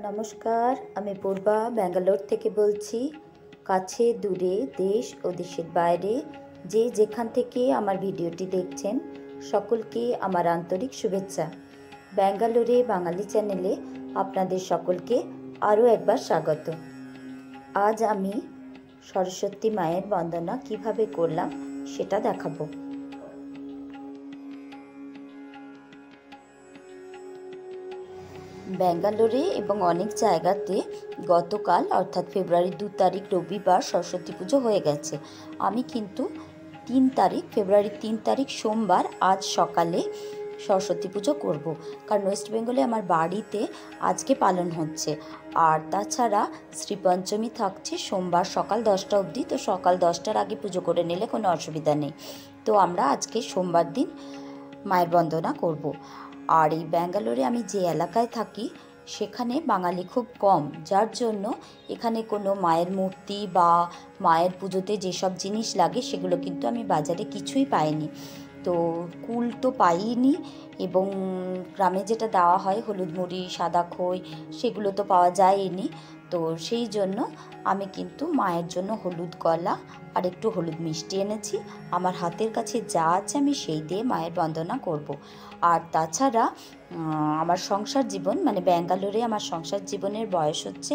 নমস্কার, আমি পূর্বা ব্যাঙ্গালোর থেকে বলছি। কাছে দূরে দেশ ও দেশের বাইরে যে যেখান থেকে আমার ভিডিওটি দেখছেন সকলকে আমার আন্তরিক শুভেচ্ছা। ব্যাঙ্গালোরে বাঙালি চ্যানেলে আপনাদের সকলকে আরও একবার স্বাগত। আজ আমি সরস্বতী মায়ের বন্দনা কিভাবে করলাম সেটা দেখাবো। ব্যাঙ্গালোরে এবং অনেক জায়গাতে গতকাল অর্থাৎ ফেব্রুয়ারি 2 তারিখ রবিবার সরস্বতী পুজো হয়ে গেছে। আমি কিন্তু ফেব্রুয়ারি 3 তারিখ সোমবার আজ সকালে সরস্বতী পুজো করব, কারণ ওয়েস্ট বেঙ্গলে আমার বাড়িতে আজকে পালন হচ্ছে। আর তাছাড়া শ্রীপঞ্চমী থাকছে সোমবার সকাল 10টা অবধি, তো সকাল 10টার আগে পুজো করে নিলে কোনো অসুবিধা নেই। তো আমরা আজকে সোমবার দিন মায়ের বন্দনা করব। আর এই ব্যাঙ্গালোরে আমি যে এলাকায় থাকি সেখানে বাঙালি খুব কম, যার জন্য এখানে কোনো মায়ের মূর্তি বা মায়ের পুজোতে যেসব জিনিস লাগে সেগুলো কিন্তু আমি বাজারে কিছুই পাইনি। তো কুল তো পাইনি, এবং গ্রামে যেটা দেওয়া হয় হলুদ মুড়ি, সাদা খই, সেগুলো তো পাওয়া যায়নি। তো সেই জন্য আমি কিন্তু মায়ের জন্য হলুদ কলা আর একটু হলুদ মিষ্টি এনেছি। আমার হাতের কাছে যা আছে আমি সেই দিয়ে মায়ের বন্দনা করব। আর তাছাড়া আমার সংসার জীবন, মানে ব্যাঙ্গালোরে আমার সংসার জীবনের বয়স হচ্ছে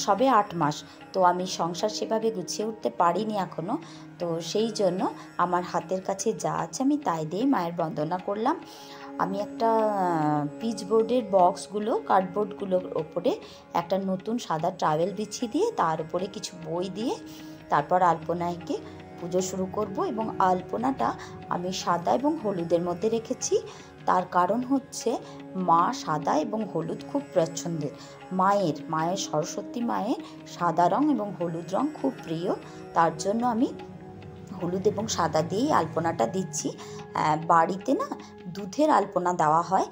সবে 8 মাস। তো আমি সংসার সেভাবে গুছিয়ে উঠতে পারিনি এখনও। তো সেই জন্য আমার হাতের কাছে যা আছে আমি তাই দিয়েই মায়ের বন্দনা করলাম। আমি একটা পিচবোর্ডের কার্ডবোর্ডগুলোর ওপরে একটা নতুন সাদা ট্রাভেল বিছিয়ে দিয়ে তার উপরে কিছু বই দিয়ে তারপর আলপনা এঁকে পুজো শুরু করব। এবং আলপনাটা আমি সাদা এবং হলুদের মধ্যে রেখেছি। তার কারণ হচ্ছে মা সাদা এবং হলুদ খুব পছন্দের। মায়ের সরস্বতী মায়ের সাদা রং এবং হলুদ রং খুব প্রিয়, তার জন্য আমি হলুদ এবং সাদা দিয়েই আলপনাটা দিচ্ছি। বাড়িতে না দুধের আলপনা দেওয়া হয়,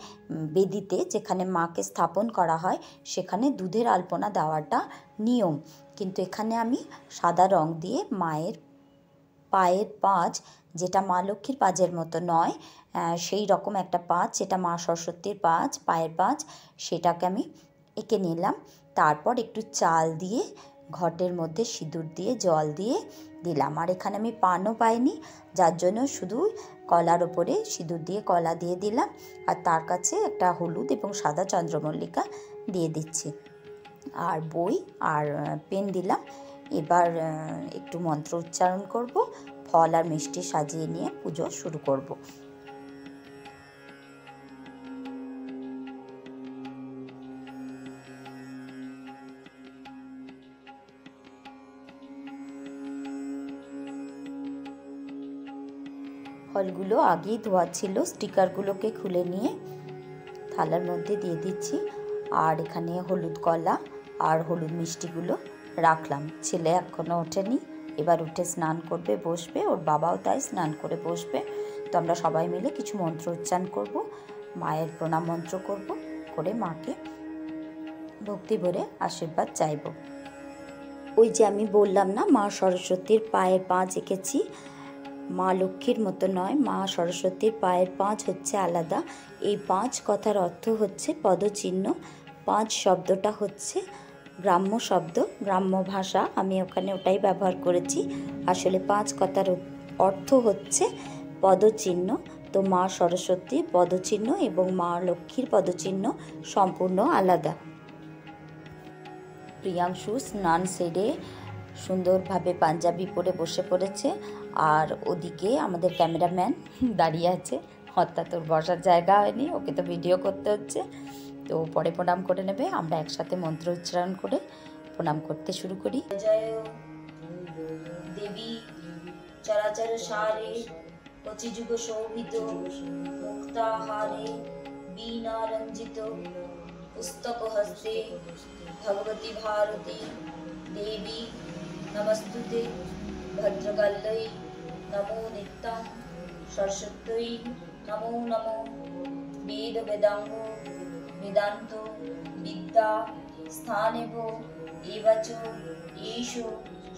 বেদিতে যেখানে মাকে স্থাপন করা হয় সেখানে দুধের আলপনা দেওয়াটা নিয়ম, কিন্তু এখানে আমি সাদা রং দিয়ে মায়ের পায়ের পাঁচ, যেটা মা লক্ষ্মীর পাঁচের মতো নয়, সেই রকম একটা পাঁচ, যেটা মা সরস্বতীর পায়ের পাঁচ, সেটাকে আমি এঁকে নিলাম। তারপর একটু চাল দিয়ে ঘটের মধ্যে সিঁদুর দিয়ে জল দিয়ে দিলাম। আর এখানে আমি পানও পাইনি, যার জন্য শুধু কলার ওপরে সিঁদুর দিয়ে কলা দিয়ে দিলাম। আর তার কাছে একটা হলুদ এবং সাদা চন্দ্রমল্লিকা দিয়ে দিচ্ছি, আর বই আর পেন দিলাম। এবার একটু মন্ত্র উচ্চারণ করব, ফল আর মিষ্টি সাজিয়ে নিয়ে পুজো শুরু করব। ফলগুলো আগেই ধোয়া ছিল, স্টিকারগুলোকে খুলে নিয়ে থালার মধ্যে দিয়ে দিচ্ছি। আর এখানে হলুদ কলা আর হলুদ মিষ্টিগুলো রাখলাম। ছেলে এখনও ওঠেনি, এবার উঠে স্নান করবে, বসবে, ওর বাবাও তাই স্নান করে বসবে। তো আমরা সবাই মিলে কিছু মন্ত্র উচ্চারণ করব, মায়ের প্রণাম মন্ত্র করব, করে মাকে ভক্তি ভরে আশীর্বাদ চাইব। ওই যে আমি বললাম না, মা সরস্বতীর পায়ের পাঁচ এঁকেছি, মা লক্ষ্মীর মতো নয়, মা সরস্বতীর পায়ের পাঁচ হচ্ছে আলাদা। এই পাঁচ কথার অর্থ হচ্ছে পদচিহ্ন। পাঁচ শব্দটা হচ্ছে গ্রাম্য শব্দ, গ্রাম্য ভাষা, আমি ওখানে ওটাই ব্যবহার করেছি। আসলে পাঁচ কথার অর্থ হচ্ছে পদচিহ্ন। তো মা সরস্বতীর পদচিহ্ন এবং মা লক্ষ্মীর পদচিহ্ন সম্পূর্ণ আলাদা। প্রিয়াংশু স্নান সেরে সুন্দরভাবে পাঞ্জাবি পরে বসে পড়েছে, আর ওদিকে আমাদের ক্যামেরাম্যান দাঁড়িয়ে আছে, অর্থাৎ ওর বসার জায়গা হয়নি, ওকে তো ভিডিও করতে হচ্ছে। তো পরে প্রণাম করে নেবে, আমরা একসাথে মন্ত্র উচ্চারণ করে প্রণাম করতে শুরু করি। জয় দেবী চরাচর সারে কচিযুগ শোভিত মুক্তাহারে বীণা রঞ্জিত পুস্তক হস্তে ভগবতী ভারতী দেবী নমস্তুতে ভদ্রকাল্যৈ নমো নিত্যং সরস্বত্যৈ নমো নমো বেদ বেদাঙ্গ বেদান্ত বিদ্যা স্থানেভ এবাচ এষ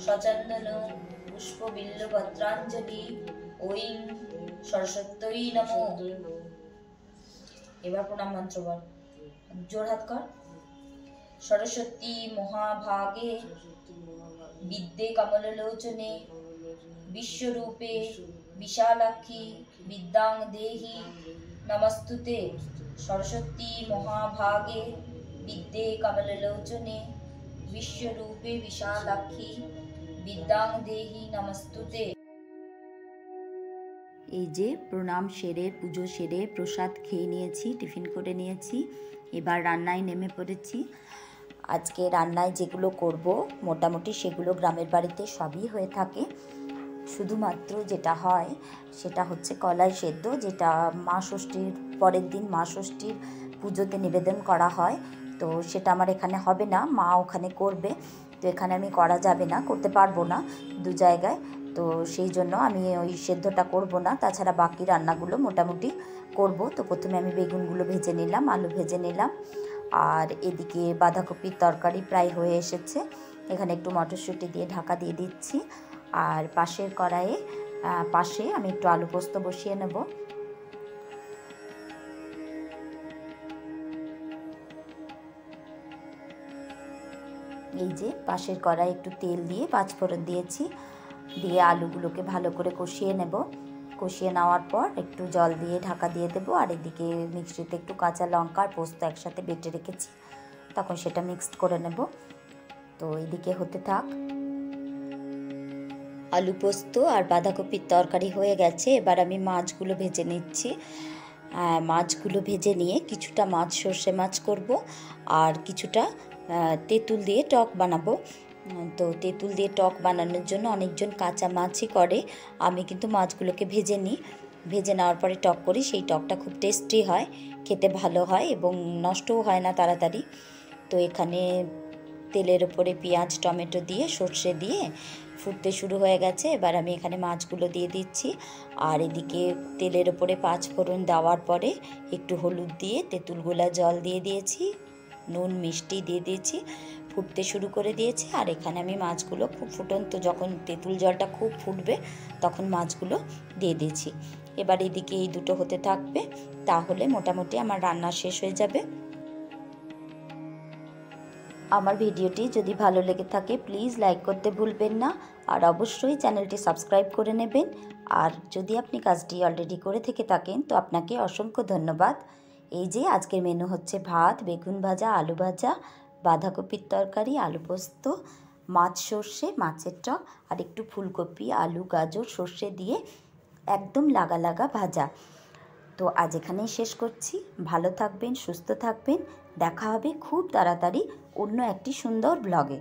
সচন্দন পুষ্পবিল্লপত্রাঞ্জলি ঐং সরস্বত্যৈ নমো। এবার প্রণাম মন্ত্র বল, জোর হাত কর। सरस्वती महाभागे विद्ये कमललोचने विश्वरूपे विशालाक्षी विद्यां देहि नमस्तुते। सरस्वती महाभागे विद्ये कमललोचने विश्वरूपे विशालाक्षी विद्यां देहि नमस्तुते। এই যে প্রণাম সেরে পুজো সেরে প্রসাদ খেয়ে নিয়েছি, টিফিন করে নিয়েছি, এবার রান্নায় নেমে পড়েছি। আজকে রান্নায় যেগুলো করব মোটামুটি সেগুলো গ্রামের বাড়িতে সবই হয়ে থাকে। শুধুমাত্র যেটা হয় সেটা হচ্ছে কলাই সেদ্ধ, যেটা মা ষষ্ঠীর পরের দিন মা ষষ্ঠীর পুজোতে নিবেদন করা হয়। তো সেটা আমার এখানে হবে না, মা ওখানে করবে। তো এখানে আমি করা যাবে না, করতে পারবো না দু জায়গায়। তো সেই জন্য আমি ওই সেদ্ধটা করব না, তাছাড়া বাকি রান্নাগুলো মোটামুটি করব। তো প্রথমে আমি বেগুনগুলো ভেজে নিলাম, আলু ভেজে নিলাম, আর এদিকে বাঁধাকপির তরকারি প্রায় হয়ে এসেছে। এখানে একটু মটরশুঁটি দিয়ে ঢাকা দিয়ে দিচ্ছি। আর পাশের কড়াইয়ে পাশে আমি একটু আলু পোস্ত বসিয়ে নেব। এই যে পাশের কড়াই একটু তেল দিয়ে পাঁচফোড়ন দিয়েছি, দিয়ে আলুগুলোকে ভালো করে কষিয়ে নেব। কষিয়ে নেওয়ার পর একটু জল দিয়ে ঢাকা দিয়ে দেবো। আর এদিকে মিক্সিতে একটু কাঁচা লঙ্কা আর পোস্ত একসাথে বেটে রেখেছি, তখন সেটা মিক্সড করে নেব। তো এদিকে হতে থাক। আলু পোস্ত আর বাঁধাকপির তরকারি হয়ে গেছে, এবার আমি মাছগুলো ভেজে নিচ্ছি। মাছগুলো ভেজে নিয়ে কিছুটা মাছ সর্ষে মাছ করব, আর কিছুটা তেঁতুল দিয়ে টক বানাবো। তো তেঁতুল দিয়ে টক বানানোর জন্য অনেকজন কাঁচা মাছই করে, আমি কিন্তু মাছগুলোকে ভেজে নিই। ভেজে নেওয়ার পরে টক করি, সেই টকটা খুব টেস্টি হয়, খেতে ভালো হয় এবং নষ্টও হয় না তাড়াতাড়ি। তো এখানে তেলের ওপরে পেঁয়াজ টমেটো দিয়ে সর্ষে দিয়ে ফুটতে শুরু হয়ে গেছে, এবার আমি এখানে মাছগুলো দিয়ে দিচ্ছি। আর এদিকে তেলের ওপরে পাঁচফোড়ন দেওয়ার পরে একটু হলুদ দিয়ে তেঁতুল গোলা জল দিয়ে দিয়েছি, নুন মিষ্টি দিয়ে দিয়েছি, ফুটতে শুরু করে দিয়েছি। আর এখানে আমি মাছগুলো খুব ফুটন্ত, যখন তেঁতুল জলটা খুব ফুটবে তখন মাছগুলো দিয়ে দিয়েছি। এবার এদিকে এই দুটো হতে থাকবে, তাহলে মোটামুটি আমার রান্না শেষ হয়ে যাবে। আমার ভিডিওটি যদি ভালো লেগে থাকে প্লিজ লাইক করতে ভুলবেন না, আর অবশ্যই চ্যানেলটি সাবস্ক্রাইব করে নেবেন। আর যদি আপনি কাজটি অলরেডি করে থেকে থাকেন তো আপনাকে অসংখ্য ধন্যবাদ। এই যে আজকের মেনু হচ্ছে ভাত, বেগুন ভাজা, আলু ভাজা, বাঁধাকপির তরকারি, আলু পোস্ত, মাছ সর্ষে, মাছের টক, আর একটু ফুলকপি আলু গাজর সর্ষে দিয়ে একদম লাগা লাগা ভাজা। তো আজ এখানেই শেষ করছি। ভালো থাকবেন, সুস্থ থাকবেন, দেখা হবে খুব তাড়াতাড়ি অন্য একটি সুন্দর ব্লগে।